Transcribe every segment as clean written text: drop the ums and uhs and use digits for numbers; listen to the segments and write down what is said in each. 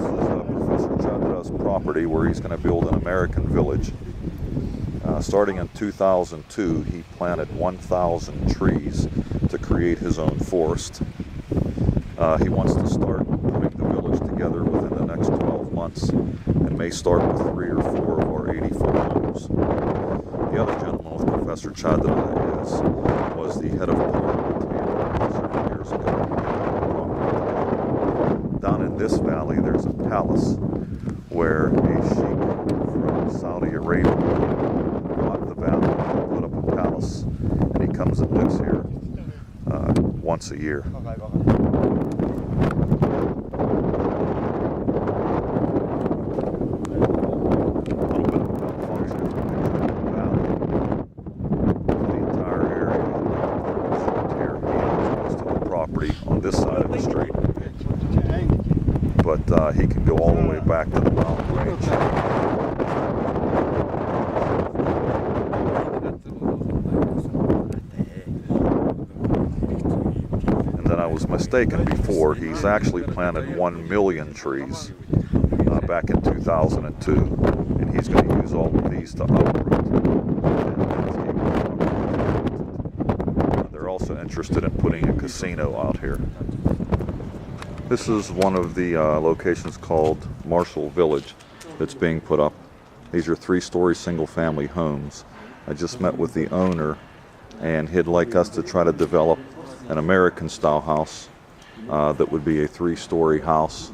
Professor Chandra's property where he's going to build an American village. Starting in 2002, he planted 1,000 trees to create his own forest. He wants to start putting the village together within the next 12 months and may start with 3 or 4 of our 84 homes. The other gentleman with Professor Chandra was the head of parliament here several years ago. Down in this valley, there's a palace where a sheikh from Saudi Arabia bought the valley and put up a palace, and he comes and lives here once a year. On this side of the street, but he can go all the way back to the mountain range. And then I was mistaken before. He's actually planted 1 million trees back in 2002, and he's going to use all of these to uproot. They're also interested in putting a casino out here. This is one of the locations called Marshall Village that's being put up. These are 3-story single-family homes. I just met with the owner, and he'd like us to try to develop an American-style house that would be a 3-story house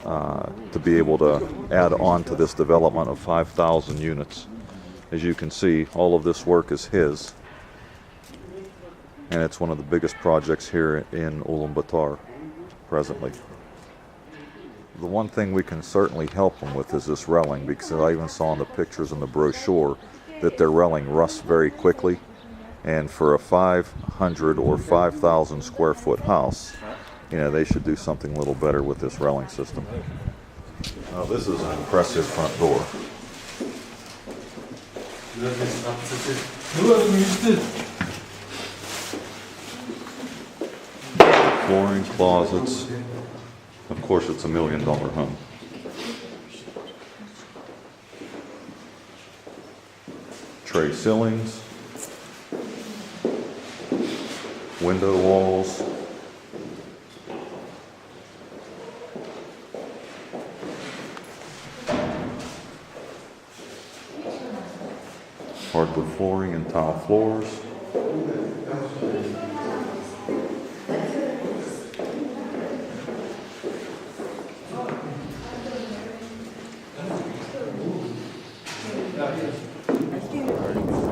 to be able to add on to this development of 5,000 units. As you can see, all of this work is his. And it's one of the biggest projects here in Ulaanbaatar presently. The one thing we can certainly help them with is this railing, because I even saw in the pictures in the brochure that their railing rusts very quickly. And for a 500 or 5,000 square foot house, you know, they should do something a little better with this railing system. Now, this is an impressive front door. Flooring, closets. Of course, it's $1 million home. Tray ceilings, window walls, hardwood flooring and tile floors.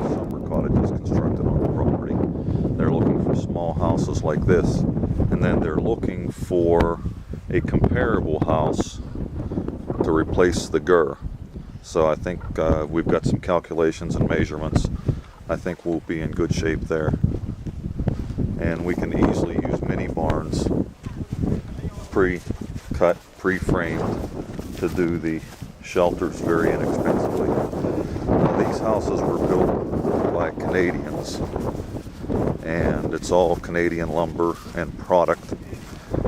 Summer cottages constructed on the property. They're looking for small houses like this, and then they're looking for a comparable house to replace the Gur. So I think we've got some calculations and measurements. I think we'll be in good shape there. And we can easily use mini barns, pre-cut, pre-framed, to do the shelters very inexpensively. These houses were built by Canadians, and it's all Canadian lumber and product.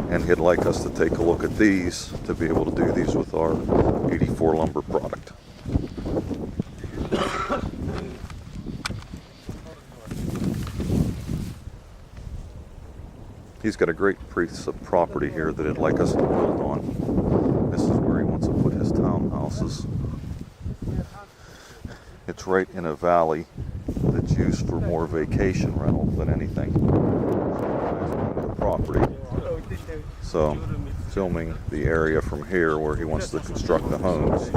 And he'd like us to take a look at these to be able to do these with our 84 lumber product. He's got a great piece of property here that he'd like us to build on. This is where he wants to put his townhouses. It's right in a valley that's used for more vacation rental than anything. The property. So, filming the area from here where he wants to construct the homes.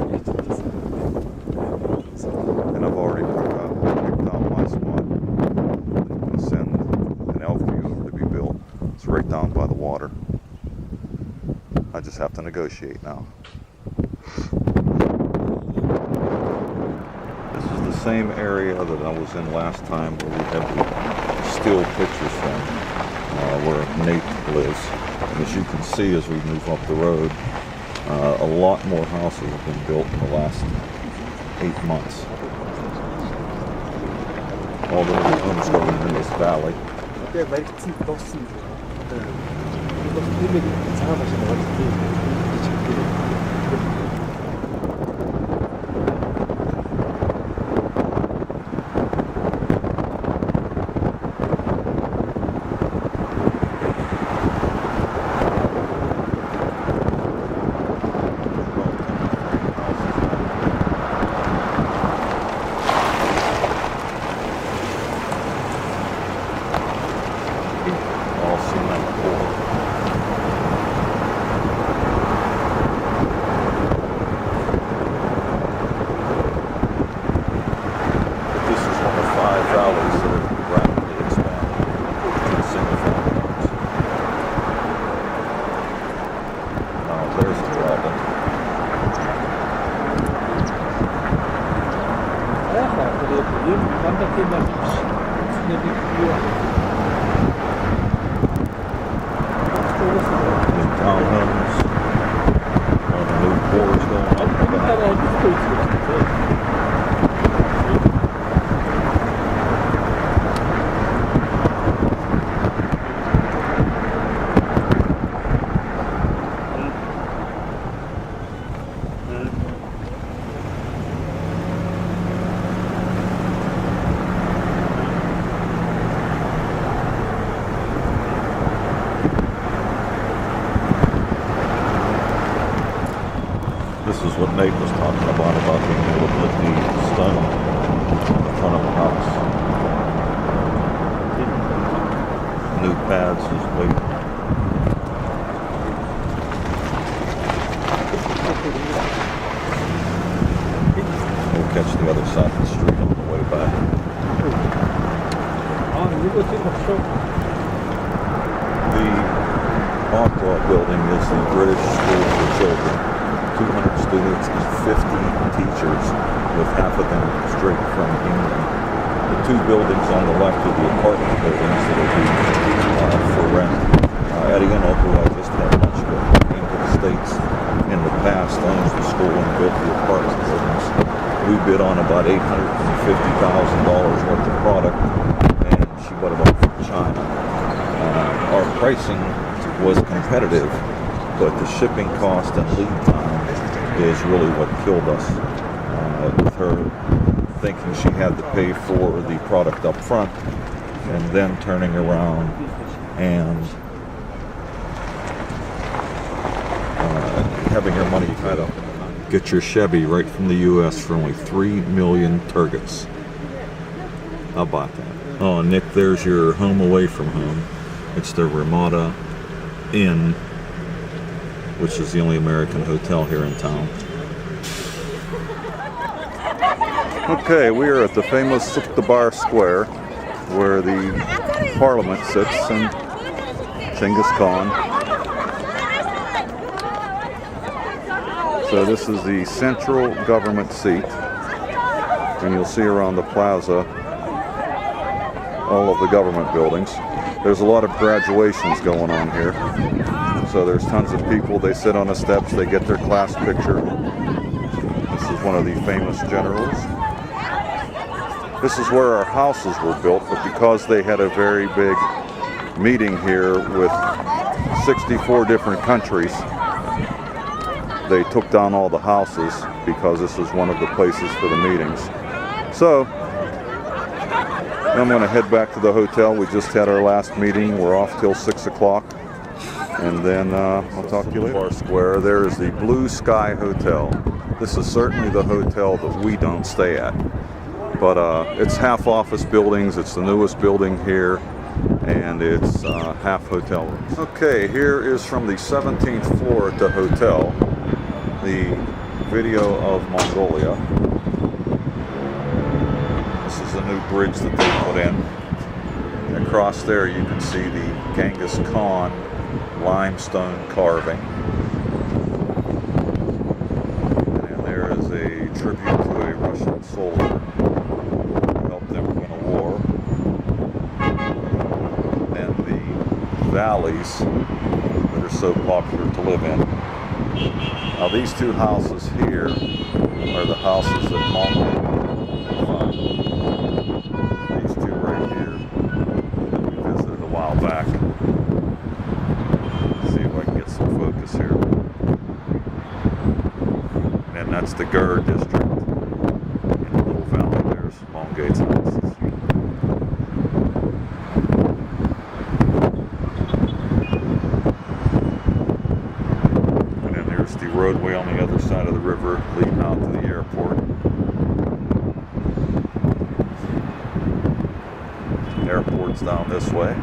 And I've already picked out my spot. I'm going to send an Elkview over to be built. It's right down by the water. I just have to negotiate now. This is the same area that I was in last time where we had the still pictures from where Nate lives. And as you can see as we move up the road, a lot more houses have been built in the last 8 months. All the homes going in this valley. Costume che pensava facendo la All cement pour. This is one of 5 valleys that are rapidly expanding to single-family homes. Now there's a problem. quando che New townhomes, a lot of new floors going up the back. This is what Nate was talking about being able to put the stone in front of the house. New pads is waiting. We'll catch the other side of the street on the way back. The Aqua building is the British School for Children. 200 students and 50 teachers, with half of them straight from England. The two buildings on the left are the apartment buildings that will be for rent. Eddie Eno, who I just had lunch with, came to the States in the past, owns the school and built the apartment buildings. We bid on about $850,000 worth of product, and she bought it all from China. Our pricing was competitive, but the shipping cost and lead time is really what killed us, with her thinking she had to pay for the product up front and then turning around and having her money tied up. Get your Chevy right from the U.S. for only 3 million turgets. How about that? Oh, Nick, there's your home away from home. It's the Ramada Inn, which is the only American hotel here in town. Okay, we are at the famous Suktabar Square, where the Parliament sits in Genghis Khan. So this is the central government seat, and you'll see around the plaza all of the government buildings. There's a lot of graduations going on here. So there's tons of people, they sit on the steps, they get their class picture. This is one of the famous generals. This is where our houses were built, but because they had a very big meeting here with 64 different countries, they took down all the houses because this is one of the places for the meetings. So I'm going to head back to the hotel. We just had our last meeting. We're off till 6 o'clock. And then I'll talk to you later. Bar Square, there is the Blue Sky Hotel. This is certainly the hotel that we don't stay at. But it's half office buildings, it's the newest building here, and it's half hotel rooms. Okay, here is from the 17th floor at the hotel, the video of Mongolia. This is a new bridge that they put in. Across there you can see the Genghis Khan limestone carving. And there is a tribute to a Russian soldier who helped them win a war. And the valleys that are so popular to live in. Now these two houses here are the houses that Mongol found. These two right here that we visited a while back. focus here. And that's the Gur district. In the little valley, there's Long Gates houses. And then there's the roadway on the other side of the river leading out to the airport. The airport's down this way.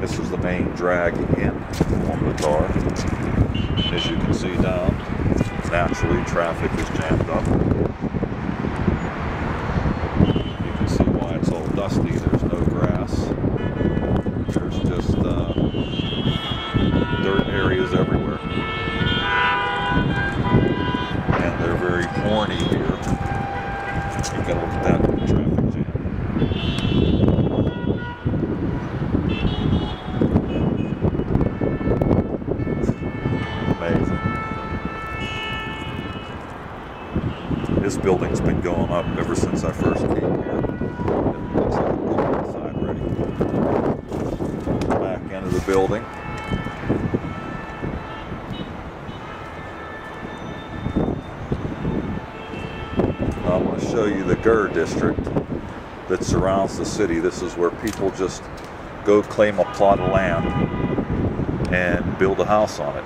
This is the main drag in on the car. As you can see down, naturally traffic is jammed up. You can see why it's all dusty. There's no grass. There's just dirt areas everywhere. And they're very horny here. You gotta look at that traffic jam. This building's been going up ever since I first came here. It looks like it's going inside ready. Back into the building. I want to show you the Gur district that surrounds the city. This is where people just go claim a plot of land and build a house on it.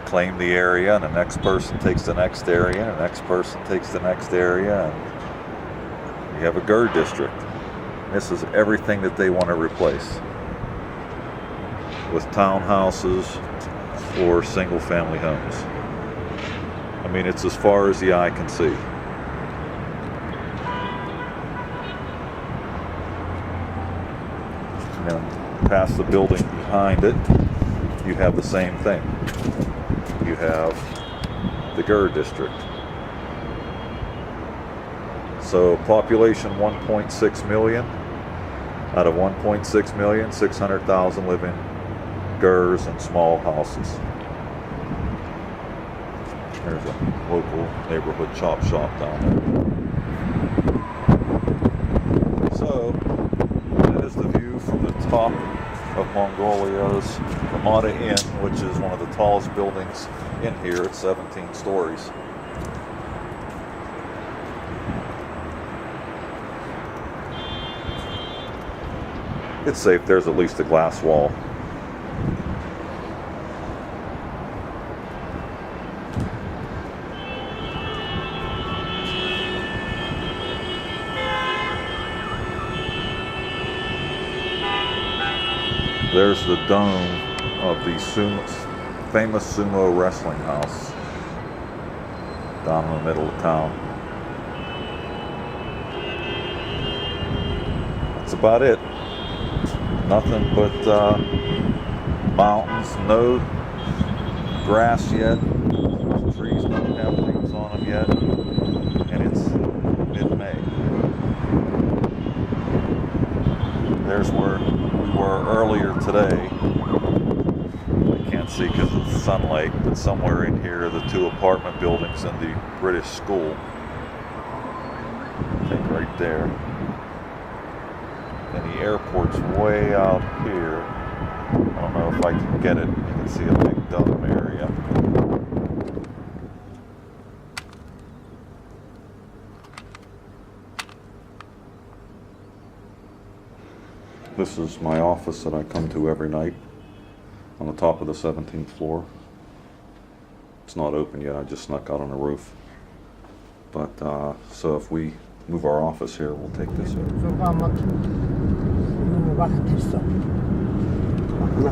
Claim the area, and the next person takes the next area, and the next person takes the next area, and you have a Gur district. This is everything that they want to replace with townhouses or single family homes. I mean, it's as far as the eye can see. And then past the building behind it, you have the same thing. You have the Gur district. So population 1.6 million. Out of 1.6 million, 600,000 live in Gurs and small houses. There's a local neighborhood chop shop down there. So that is the view from the top of Mongolia's Ramada Inn, which is one of the tallest buildings in here. It's 17 stories. It's safe. There's at least a glass wall. There's the dome of the famous sumo wrestling house down in the middle of town. That's about it. Nothing but mountains, no grass yet. Trees don't have leaves on them yet. And it's mid-May. There's where we were earlier today. I can't see because of the sunlight, but somewhere in here are the two apartment buildings and the British school. I think right there. And the airport's way out here. I don't know if I can get it. You can see a big dome area. This is my office that I come to every night on the top of the 17th floor. It's not open yet, I just snuck out on the roof. But so if we move our office here, we'll take this over.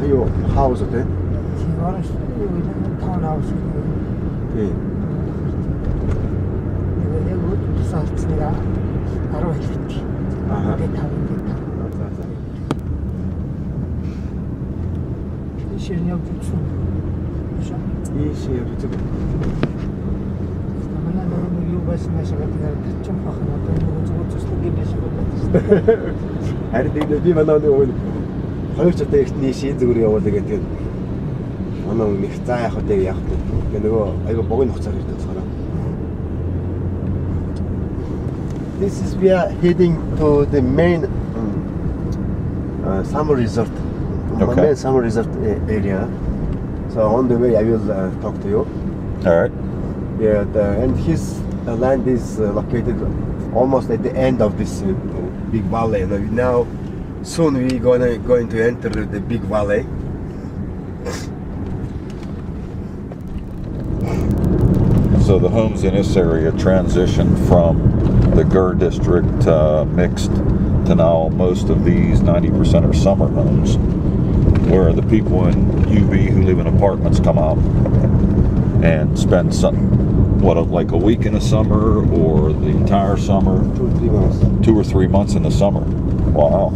Your house there? Townhouse. Харин би манай нөгөө хоёр цатай ихний шин зүгээр явуулдаг гэдэг. Манай нэг заа явах гэдэг яг нөгөө айгаа богино хугацаар ирдэг болохоор. This is we are heading to the main summer resort. Mandan Summer Resort area. So on the way I will talk to you. All right. Yeah, and his land is located almost at the end of this big valley. Now, soon we going to enter the big valley. So the homes in this area transitioned from the Gur district mixed to now most of these 90% are summer homes, where the people in UB who live in apartments come out and spend like a week in the summer or the entire summer? 2-3 months. 2 or 3 months in the summer. Wow.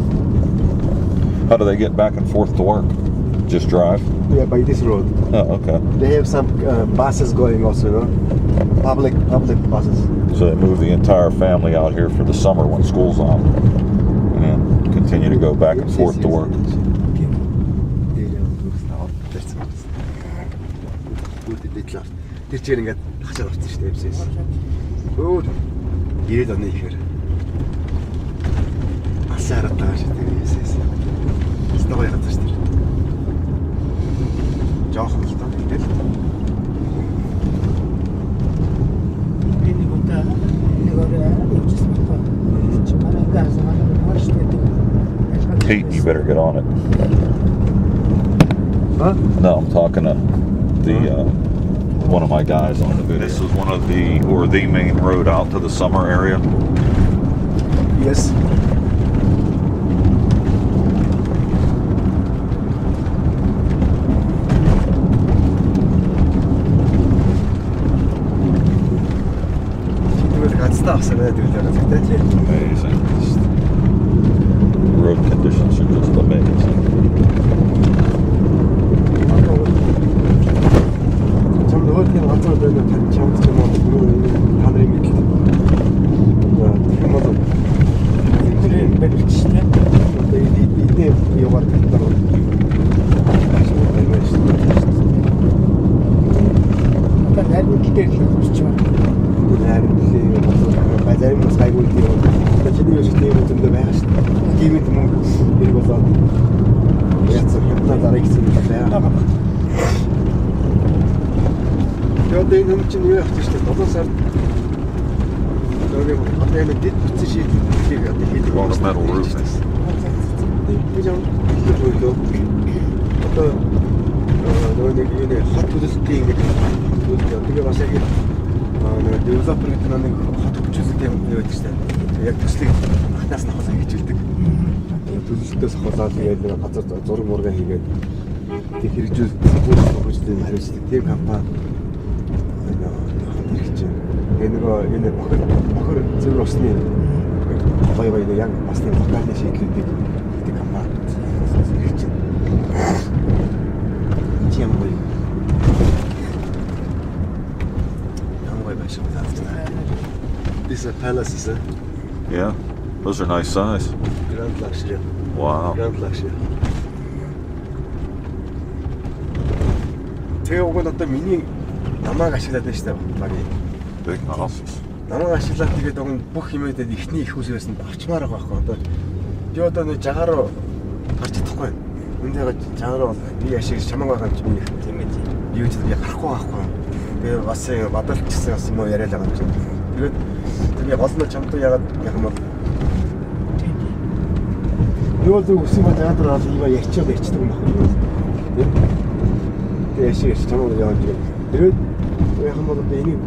How do they get back and forth to work? Just drive? Yeah, by this road. Oh, okay. They have some buses going also, public buses. So they move the entire family out here for the summer when school's on, and continue to go back and forth to work. Тэр чинь ингээд хачаар орсон шүү дээ эмсээс. Өө 90 оны ихээр. Асаа хараад байгаа шүү дээ эмсээс. Стогоо ягаад шүү дээ. Жоохон л тоо тэгэл. Энэ гонта Pete, you better get on it. Huh? No, I'm talking to the one of my guys on the video. This is one of the main road out to the summer area. Yes. Amazing. Road conditions are just amazing. 참 너한테 왔다 갔다 참 하늘이 밑에. 한번도 그래 배치네. 이때 이거 아까 내가 기대했지. базарын бас хайгуул тийм. Чиний юу шиг тийм зөндөө байгаа шүү дээ. Тиймэд мөнгө хэрэг болоод яцсан хятад дараа гэсэн юм байна. Тэгээд энэ юм чинь юу явах гэж шүү дээ. 7 сард нөгөө хотелд дэд бүтсэн шийдвэрийг одоо хийдэг On the metal roof. Би жаа хэлээ. Одоо нөгөө нэг юу нэ хот төлөлтийн ингэ тэгээ бас яг нөгөө девелопер гэдэг нэг хот хөгжүүлэлт юм байдаг шүү дээ. Яг төслийг анхнаас нь хавлаа хийжүүлдэг. Төлөлтөөс хавлаад тэгээд нэг газар зураг мурга хийгээд тэг хэрэгжүүлэлт хөгжүүлэлтийн хариуцлага тийм компани хэрэгжиж байна. Тэгээд нөгөө энэ бохор зөв усны гоё яг бас нэг локальны шийдлүүдийг гэдэг компани хэрэгжиж байна. Тийм гоё. These are palaces, eh? Yeah, those are nice size. Grand luxury. Wow. Grand luxury. Тэгээ уг нь одоо миний намааг ашиглаад байна шүү дээ багийн. Big houses. Намааг ашиглаад тэгээд уг нь бүх юмэдэд ихний их усээс нь авчмаар байгаа байхгүй одоо. Би одоо нэг жагаар гарч чадахгүй. Үндээгээ жагаар би ашиг чамаг байгаа юм чи би тийм ээ. Юу ч яг гарахгүй байхгүй. Тэгээ бас бадалчсан юм уу яриад байгаа юм чи. Тэгээд тэгээ гол нь чамд ягаад юм бол юу зөв үсэн ба яагаад бол ива ярьчдаг юм байна. Тэгээд яшиг чамд яагаад тэгээд яг юм бол энийг